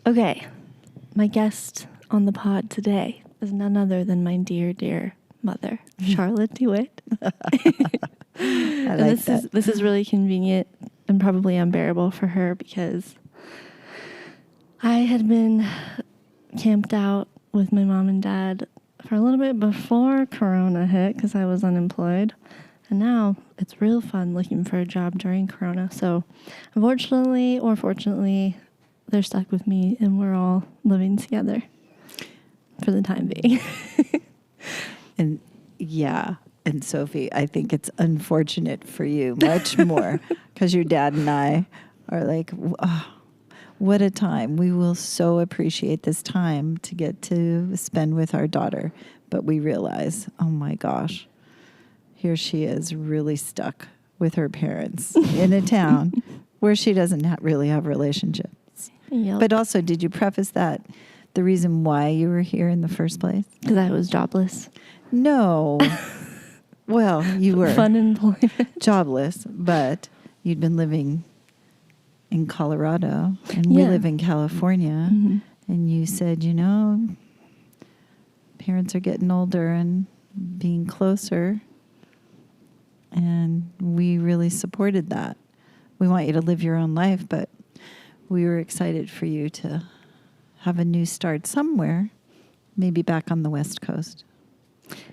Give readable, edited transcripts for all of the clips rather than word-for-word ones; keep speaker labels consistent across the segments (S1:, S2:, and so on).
S1: Okay, my guest on the pod today is none other than my dear, dear mother, Charlotte DeWitt. This is really convenient and probably unbearable for her because I had been camped out with my mom and dad for a little bit before Corona hit because I was unemployed. And now it's real fun looking for a job during Corona. So unfortunately or fortunately, they're stuck with me and we're all living together for the time being.
S2: And Sophie, I think it's unfortunate for you much more because your dad and I are like, oh, what a time. We will so appreciate this time to get to spend with our daughter. But we realize, oh my gosh, here she is really stuck with her parents in a town where she doesn't really have relationships.
S1: Yep.
S2: But also, did you preface that the reason why you were here in the first place?
S1: Because I was jobless.
S2: No. Well, you were
S1: Fun employment.
S2: jobless, but you'd been living in Colorado, and we live in California, and you said, parents are getting older and being closer, and we really supported that. We want you to live your own life, but we were excited for you to have a new start somewhere, maybe back on the West Coast.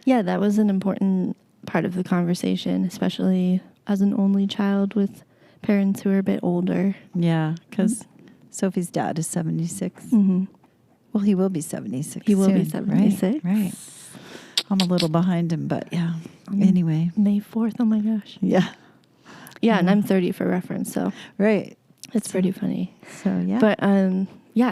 S1: Yeah, that was an important part of the conversation, especially as an only child with parents who are a bit older.
S2: Yeah, because Sophie's dad is 76.
S1: Mm-hmm.
S2: Well, he will be 76
S1: He will
S2: soon,
S1: be 76.
S2: Right. I'm a little behind him, but yeah. Anyway.
S1: May 4th, oh my gosh.
S2: Yeah.
S1: Yeah, and I'm 30 for reference, so.
S2: Right.
S1: It's pretty funny.
S2: So, yeah.
S1: But,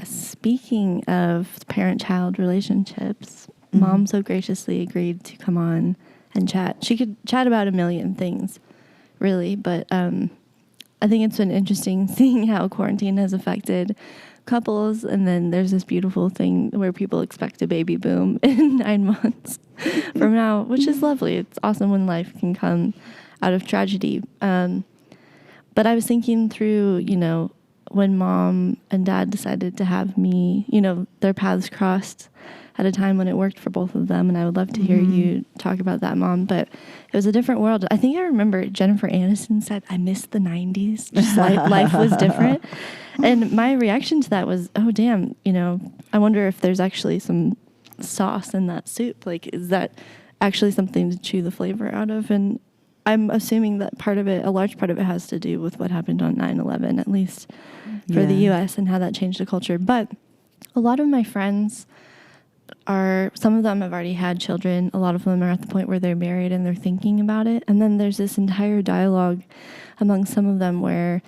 S1: speaking of parent-child relationships, Mom so graciously agreed to come on and chat. She could chat about a million things, really, but I think it's been interesting seeing how quarantine has affected couples, and then there's this beautiful thing where people expect a baby boom in 9 months from now, which is lovely. It's awesome when life can come out of tragedy. But I was thinking through, when Mom and Dad decided to have me, their paths crossed at a time when it worked for both of them. And I would love to hear you talk about that, Mom. But it was a different world. I think I remember Jennifer Aniston said, I miss the 90s. Just life was different. And my reaction to that was, oh, damn, I wonder if there's actually some sauce in that soup. Like, is that actually something to chew the flavor out of? And I'm assuming that a large part of it has to do with what happened on 9/11, at least for the U.S. and how that changed the culture. But a lot of my friends some of them have already had children. A lot of them are at the point where they're married and they're thinking about it. And then there's this entire dialogue among some of them where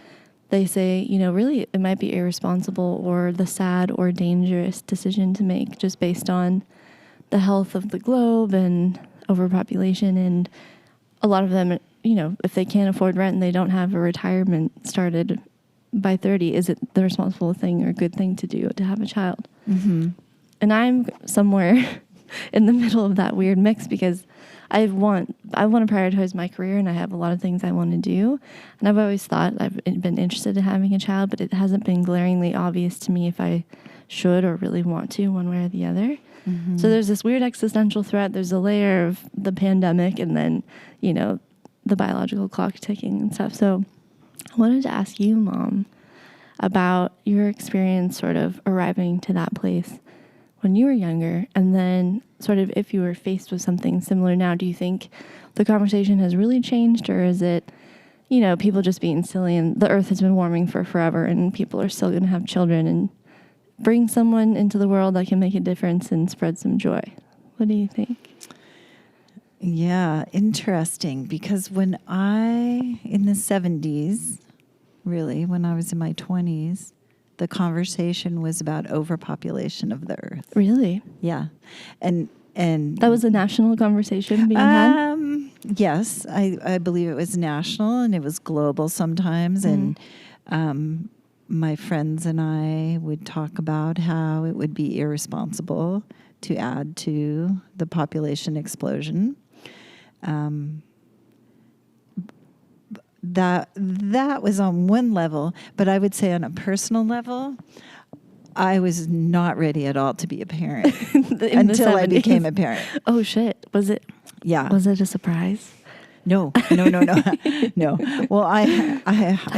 S1: they say, really it might be irresponsible or the sad or dangerous decision to make just based on the health of the globe and overpopulation. And a lot of them, if they can't afford rent and they don't have a retirement started by 30, is it the responsible thing or good thing to do to have a child? Mm-hmm. And I'm somewhere in the middle of that weird mix because I want to prioritize my career and I have a lot of things I want to do. And I've always thought I've been interested in having a child, but it hasn't been glaringly obvious to me if I should or really want to one way or the other. Mm-hmm. So there's this weird existential threat. There's a layer of the pandemic and then, the biological clock ticking and stuff. So I wanted to ask you, Mom, about your experience sort of arriving to that place when you were younger, and then sort of if you were faced with something similar now, do you think the conversation has really changed, or is it, people just being silly and the earth has been warming for forever and people are still going to have children and bring someone into the world that can make a difference and spread some joy? What do you think?
S2: Yeah, interesting, because in the 70s, really, when I was in my 20s, the conversation was about overpopulation of the earth.
S1: Really?
S2: Yeah. And
S1: that was a national conversation being had?
S2: Yes, I believe it was national and it was global sometimes. Mm-hmm. And my friends and I would talk about how it would be irresponsible to add to the population explosion. That was on one level, but I would say on a personal level, I was not ready at all to be a parent
S1: In the
S2: until I
S1: 70s.
S2: became a parent.
S1: Oh shit! Was it
S2: Yeah.
S1: a surprise?
S2: No. No. Well, I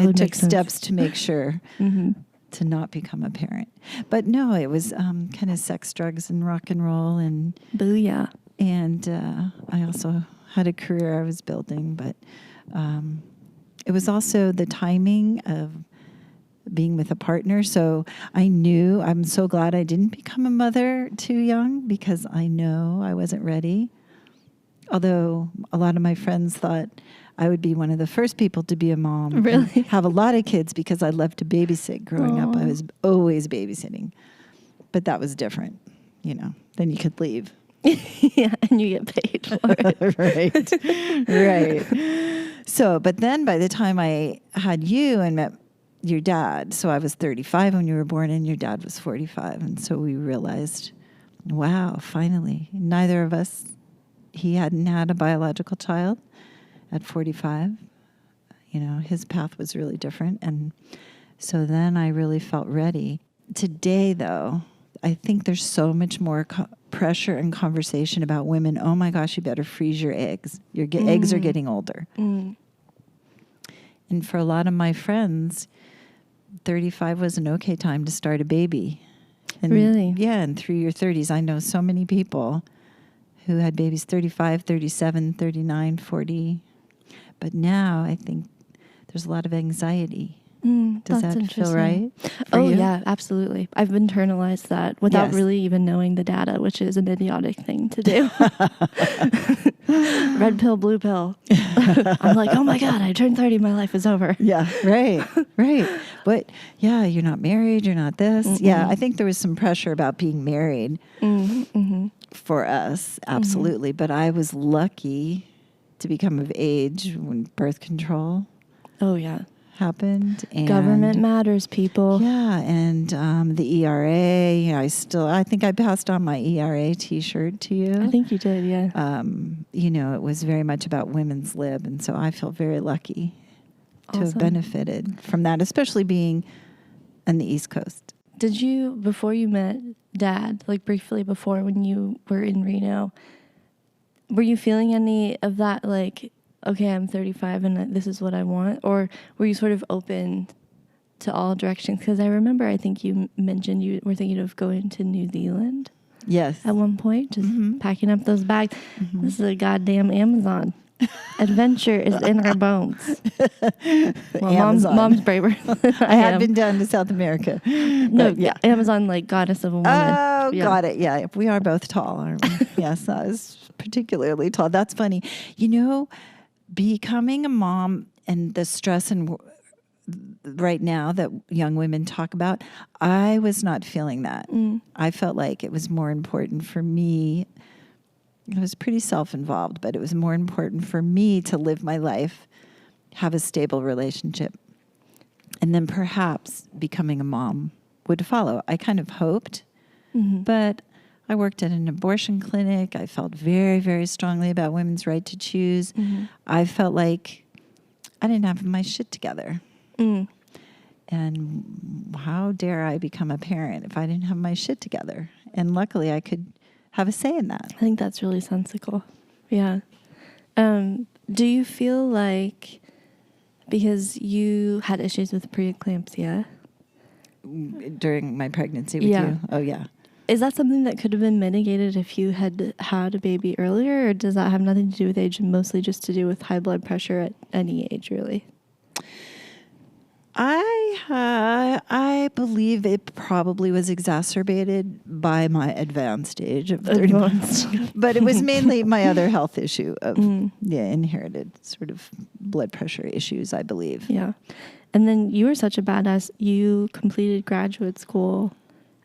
S1: would
S2: took
S1: make sense.
S2: steps to make sure to not become a parent. But no, it was kind of sex, drugs, and rock and roll, and
S1: Booyah!
S2: I also had a career I was building, but it was also the timing of being with a partner. So I'm so glad I didn't become a mother too young, because I know I wasn't ready. Although a lot of my friends thought I would be one of the first people to be a mom.
S1: Really?
S2: And have a lot of kids, because I loved to babysit growing up. I was always babysitting. But that was different, then you could leave.
S1: Yeah, and you get paid for it.
S2: Right. So, but then by the time I had you and met your dad, so I was 35 when you were born and your dad was 45. And so we realized, wow, finally, neither of us, he hadn't had a biological child at 45. His path was really different. And so then I really felt ready. Today, though, I think there's so much more pressure and conversation about women. Oh my gosh, you better freeze your eggs. Your eggs are getting older. And for a lot of my friends, 35 was an okay time to start a baby. And
S1: really?
S2: Yeah, and through your 30s, I know so many people who had babies 35, 37, 39, 40. But now I think there's a lot of anxiety. Does that feel right?
S1: Oh,
S2: you?
S1: yeah, absolutely. I've internalized that without
S2: Yes.
S1: really even knowing the data, which is an idiotic thing to do. Red pill, blue pill. I'm like, oh my God, I turned 30, my life is over.
S2: Yeah, right. But yeah, you're not married, you're not this. Yeah, I think there was some pressure about being married for us, absolutely. But I was lucky to become of age when birth control
S1: Oh, yeah.
S2: happened. And
S1: Government matters, people.
S2: yeah, and the ERA. I think I passed on my ERA T-shirt to you.
S1: I think you did, yeah.
S2: It was very much about women's lib, and so I feel very lucky to have
S1: Awesome.
S2: benefited from that, especially being on the East Coast.
S1: Did you, before you met Dad, like briefly before when you were in Reno, were you feeling any of that, like, okay, I'm 35 and this is what I want? Or were you sort of open to all directions? Because I remember, I think you mentioned you were thinking of going to New Zealand
S2: Yes.
S1: at one point, just packing up those bags. This is a goddamn Amazon. Adventure is in our bones. Well,
S2: Amazon.
S1: mom's braver.
S2: I have been down to South America.
S1: No,
S2: but yeah.
S1: Amazon, like goddess of a woman.
S2: Oh,
S1: Yeah.
S2: got it. Yeah, we are both tall, aren't we? Yes, I was particularly tall. That's funny. Becoming a mom and the stress and right now that young women talk about, I was not feeling that. I felt like it was more important for me. I was pretty self-involved, but it was more important for me to live my life, have a stable relationship, and then perhaps becoming a mom would follow. I kind of hoped, but I worked at an abortion clinic. I felt very, very strongly about women's right to choose. I felt like I didn't have my shit together. And how dare I become a parent if I didn't have my shit together? And luckily I could have a say in that.
S1: I think that's really sensical. Yeah. Do you feel like, because you had issues with preeclampsia
S2: During my pregnancy with you? Oh, yeah.
S1: Is that something that could have been mitigated if you had had a baby earlier, or does that have nothing to do with age and mostly just to do with high blood pressure at any age, really?
S2: I believe it probably was exacerbated by my advanced age of 31. But it was mainly my other health issue of inherited sort of blood pressure issues, I believe.
S1: Yeah. And then you were such a badass. You completed graduate school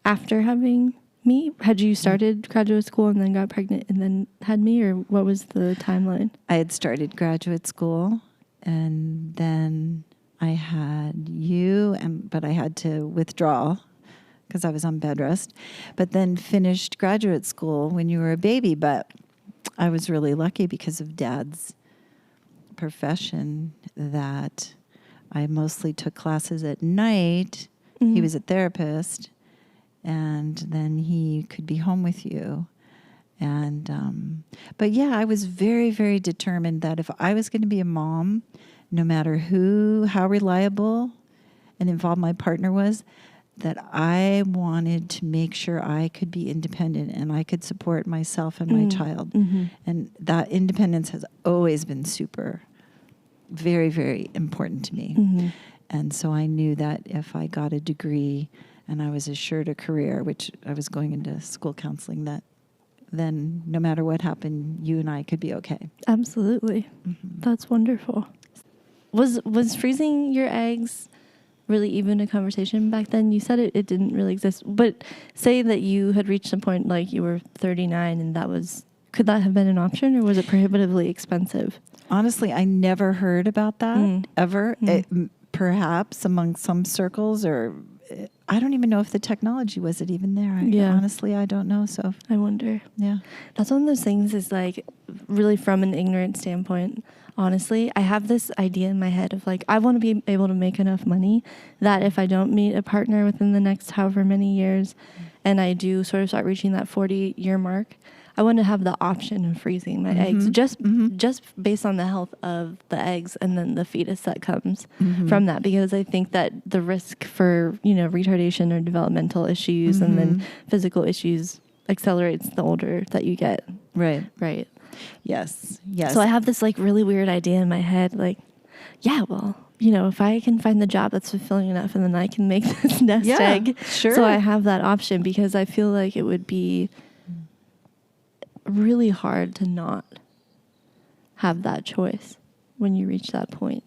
S1: after having me. Had you started graduate school and then got pregnant and then had me, or what was the timeline?
S2: I had started graduate school and then I had you, but I had to withdraw because I was on bed rest, but then finished graduate school when you were a baby. But I was really lucky because of Dad's profession that I mostly took classes at night. He was a therapist, and then he could be home with you. And, but yeah, I was very, very determined that if I was going to be a mom, no matter how reliable and involved my partner was, that I wanted to make sure I could be independent and I could support myself and my child.
S1: Mm-hmm.
S2: And that independence has always been very, very important to me.
S1: Mm-hmm.
S2: And so I knew that if I got a degree and I was assured a career, which I was going into school counseling, that then no matter what happened, you and I could be okay.
S1: Absolutely.
S2: Mm-hmm.
S1: That's wonderful. Was freezing your eggs really even a conversation back then? You said it didn't really exist. But say that you had reached a point like you were 39 and could that have been an option, or was it prohibitively expensive?
S2: Honestly, I never heard about that ever. Perhaps among some circles, or I don't even know if the technology was it even there. Honestly, I don't know. So
S1: I wonder.
S2: Yeah.
S1: That's one of those things is like really from an ignorant standpoint. Honestly, I have this idea in my head of like, I want to be able to make enough money that if I don't meet a partner within the next however many years and I do sort of start reaching that 40-year mark, I want to have the option of freezing my eggs just based on the health of the eggs and then the fetus that comes from that, because I think that the risk for, retardation or developmental issues and then physical issues accelerates the older that you get.
S2: Right.
S1: Right.
S2: Yes.
S1: So I have this like really weird idea in my head, like, yeah, well, if I can find the job that's fulfilling enough and then I can make this nest egg.
S2: Sure.
S1: So I have that option, because I feel like it would be really hard to not have that choice when you reach that point.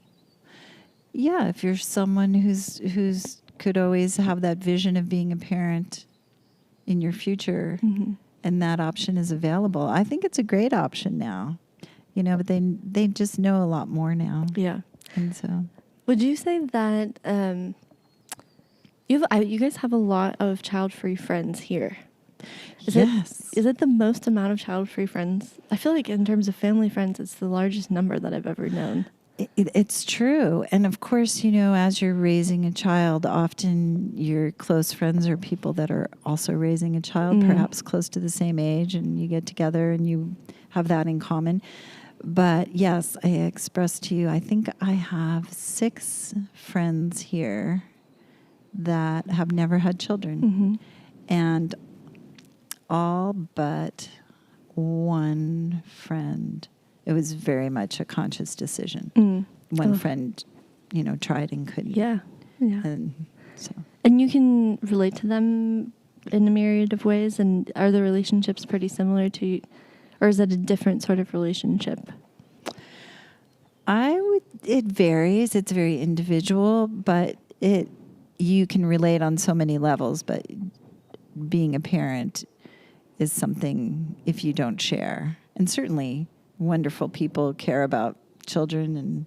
S2: Yeah, if you're someone who's could always have that vision of being a parent in your future, and that option is available, I think it's a great option now. But they just know a lot more now.
S1: Yeah.
S2: And so,
S1: would you say that you guys have a lot of child-free friends here? Is it the most amount of child-free friends? I feel like in terms of family friends, it's the largest number that I've ever known.
S2: It's true. And of course, as you're raising a child, often your close friends are people that are also raising a child, perhaps close to the same age, and you get together and you have that in common. But yes, I expressed to you, I think I have 6 friends here that have never had children. And all but one friend, it was very much a conscious decision. One friend, tried and couldn't.
S1: Yeah.
S2: And so.
S1: And you can relate to them in a myriad of ways. And are the relationships pretty similar or is it a different sort of relationship?
S2: It varies. It's very individual, but you can relate on so many levels. But being a parent is something if you don't share. And certainly wonderful people care about children and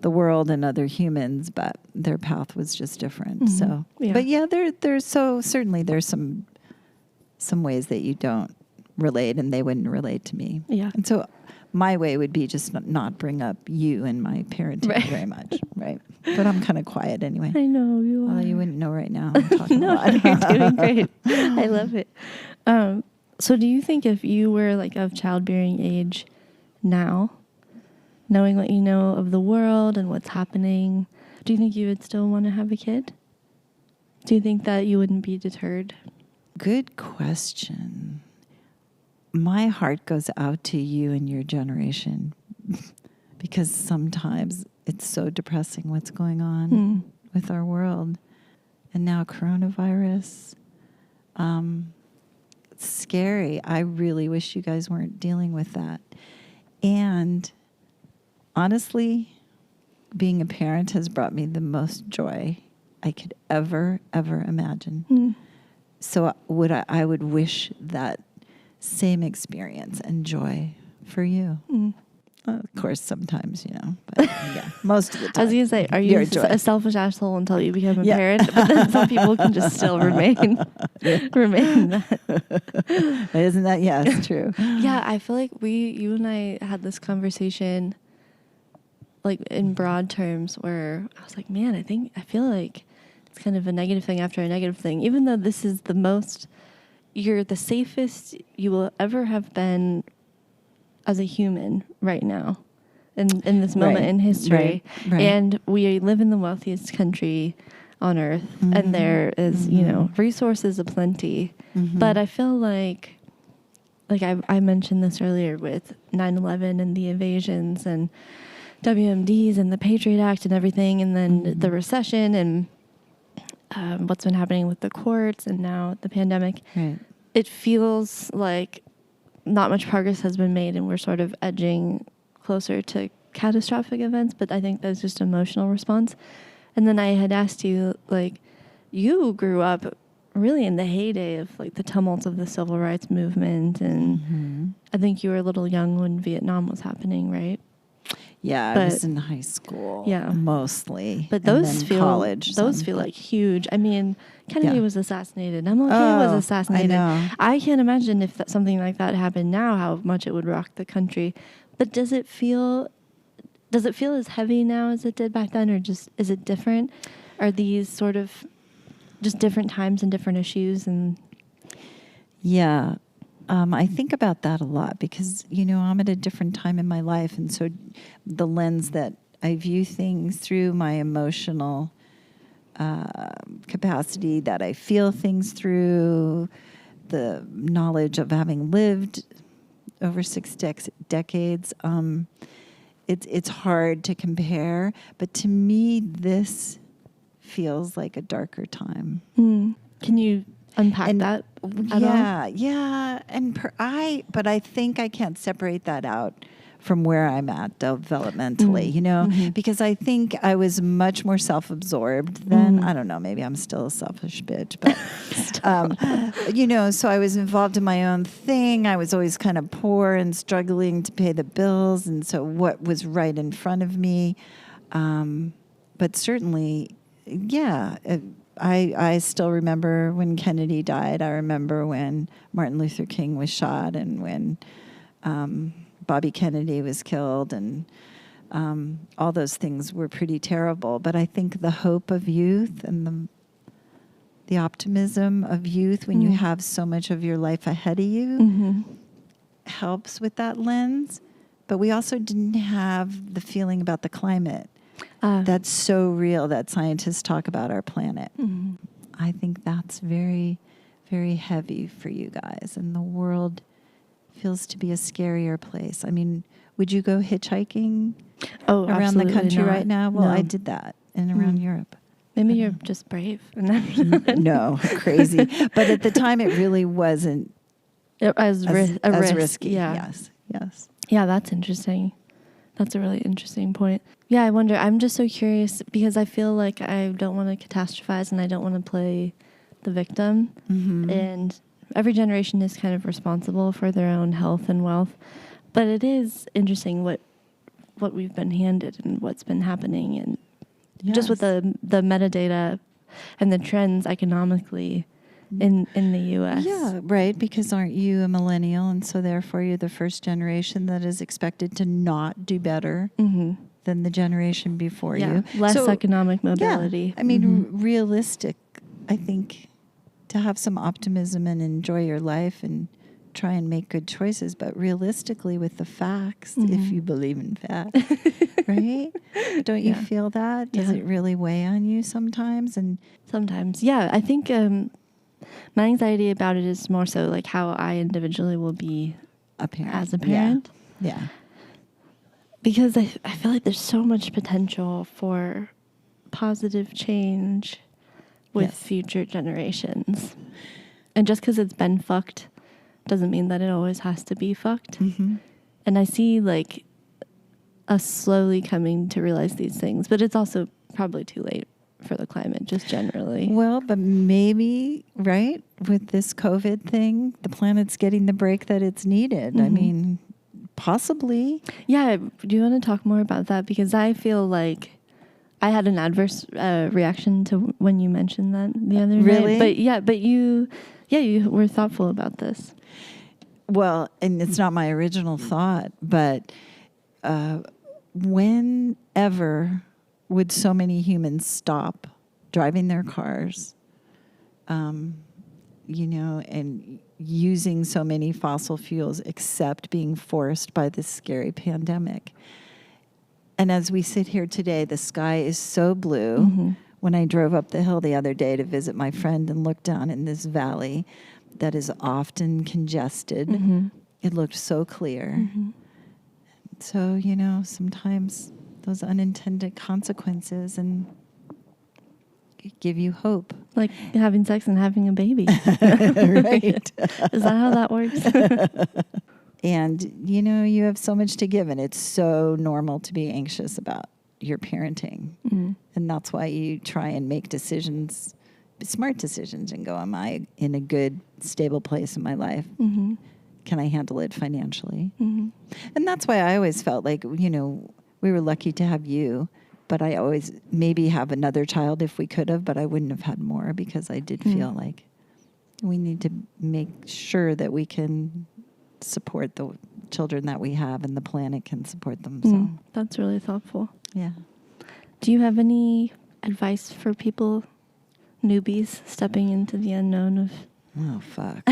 S2: the world and other humans, but their path was just different. So, but yeah, there's certainly there's some ways that you don't relate and they wouldn't relate to me.
S1: Yeah.
S2: And so my way would be just not bring up you and my parenting very much. Right. But I'm kind of quiet anyway.
S1: I know you are.
S2: Although you wouldn't know right now. I'm talking a lot.
S1: You're doing great. I love it. So do you think if you were like of childbearing age now, knowing what you know of the world and what's happening, do you think you would still want to have a kid? Do you think that you wouldn't be deterred?
S2: Good question. My heart goes out to you and your generation because sometimes it's so depressing what's going on with our world. And now coronavirus. It's scary. I really wish you guys weren't dealing with that. And honestly, being a parent has brought me the most joy I could ever imagine. So I would wish that same experience and joy for you. Of course, sometimes, but yeah, most of the time.
S1: I was going to say, are you a selfish asshole until you become a parent? But then some people can just still remain that.
S2: Isn't that? Yeah, it's true.
S1: Yeah, I feel like you and I had this conversation like in broad terms where I was like, man, I feel like it's kind of a negative thing after a negative thing, even though this is you're the safest you will ever have been as a human right now in this moment in history.
S2: Right.
S1: And we live in the wealthiest country on earth, and there is, resources aplenty. But I feel like I mentioned this earlier with 9/11 and the evasions and WMDs and the Patriot Act and everything, and then the recession and what's been happening with the courts and now the pandemic.
S2: Right.
S1: It feels like not much progress has been made, and we're sort of edging closer to catastrophic events, but I think that's just emotional response. And then I had asked you, like, you grew up really in the heyday of like the tumults of the civil rights movement, and I think you were a little young when Vietnam was happening, right?
S2: Yeah, I was in high school, mostly.
S1: But
S2: and
S1: those
S2: then
S1: feel
S2: college.
S1: feel like huge. I mean, Kennedy was assassinated. MLK was assassinated. I can't imagine if something like that happened now, how much it would rock the country. But does it feel as heavy now as it did back then, or just is it different? Are these sort of just different times and different issues? And
S2: yeah. I think about that a lot because, I'm at a different time in my life. And so the lens that I view things through, my emotional capacity that I feel things through, the knowledge of having lived over 6 decades, it's hard to compare. But to me, this feels like a darker time.
S1: Can you unpack that at all?
S2: Yeah. But I think I can't separate that out from where I'm at developmentally, because I think I was much more self-absorbed than, I don't know, maybe I'm still a selfish bitch, but, so I was involved in my own thing. I was always kind of poor and struggling to pay the bills. And so what was right in front of me. But certainly, I still remember when Kennedy died. I remember when Martin Luther King was shot and when Bobby Kennedy was killed, and all those things were pretty terrible. But I think the hope of youth and the optimism of youth when you have so much of your life ahead of you helps with that lens. But we also didn't have the feeling about the climate. That's so real that scientists talk about our planet. I think that's very, very heavy for you guys. And the world feels to be a scarier place. I mean, would you go hitchhiking around the country right now? Well, I did that and around Europe.
S1: Maybe you're just brave.
S2: No, crazy. But at the time, it really wasn't
S1: as
S2: risky.
S1: Yeah.
S2: Yes.
S1: Yeah, that's interesting. That's a really interesting point. Yeah, I wonder. I'm just so curious because I feel like I don't want to catastrophize and I don't want to play the victim. And every generation is kind of responsible for their own health and wealth. But it is interesting what we've been handed and what's been happening, and just with the metadata and the trends economically in the U.S.
S2: Yeah, right, because aren't you a millennial, and so therefore you're the first generation that is expected to not do better than the generation before you.
S1: Less economic mobility.
S2: Yeah, I mean, realistic, I think, to have some optimism and enjoy your life and try and make good choices, but realistically with the facts, if you believe in facts, right? Don't you feel that? Does it really weigh on you sometimes? And
S1: sometimes, yeah. I think my anxiety about it is more so like how I individually will be as a parent.
S2: Yeah.
S1: Because I feel like there's so much potential for positive change with future generations. And just because it's been fucked doesn't mean that it always has to be fucked. And I see like us slowly coming to realize these things, but it's also probably too late for the climate, just generally.
S2: Well, but maybe, right, with this COVID thing, the planet's getting the break that it's needed. I mean, possibly.
S1: Yeah, do you want to talk more about that? Because I feel like I had an adverse reaction to when you mentioned that the other night. But you were thoughtful about this.
S2: Well, and it's not my original thought, but whenever would so many humans stop driving their cars, you know, and using so many fossil fuels, except being forced by this scary pandemic. And as we sit here today, the sky is so blue.
S1: Mm-hmm.
S2: When I drove up the hill the other day to visit my friend and looked down in this valley that is often congested,
S1: Mm-hmm.
S2: it looked so clear.
S1: Mm-hmm.
S2: So, you know, sometimes those unintended consequences and give you hope.
S1: Like having sex and having a baby.
S2: Right.
S1: Is that how that works?
S2: And, you know, you have so much to give, and it's so normal to be anxious about your parenting.
S1: Mm-hmm.
S2: And that's why you try and make decisions, smart decisions, and go, am I in a good, stable place in my life?
S1: Mm-hmm.
S2: Can I handle it financially?
S1: Mm-hmm.
S2: And that's why I always felt like, you know, we were lucky to have you, but I always maybe have another child if we could have, but I wouldn't have had more, because I did feel like we need to make sure that we can support the children that we have and the planet can support them. So,
S1: That's really thoughtful.
S2: yeah.
S1: Do you have any advice for people, newbies, stepping into the unknown of...
S2: Oh, fuck.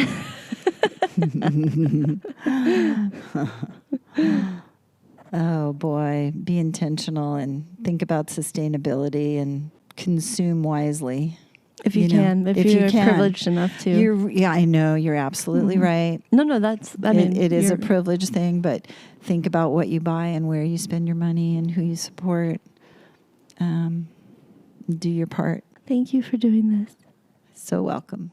S2: Oh, boy. Be intentional and think about sustainability and consume wisely.
S1: If you can, if you're privileged enough to.
S2: Yeah, I know. You're absolutely right.
S1: No, that's, I mean.
S2: It is a privilege thing, but think about what you buy and where you spend your money and who you support. Do your part.
S1: Thank you for doing this.
S2: So welcome.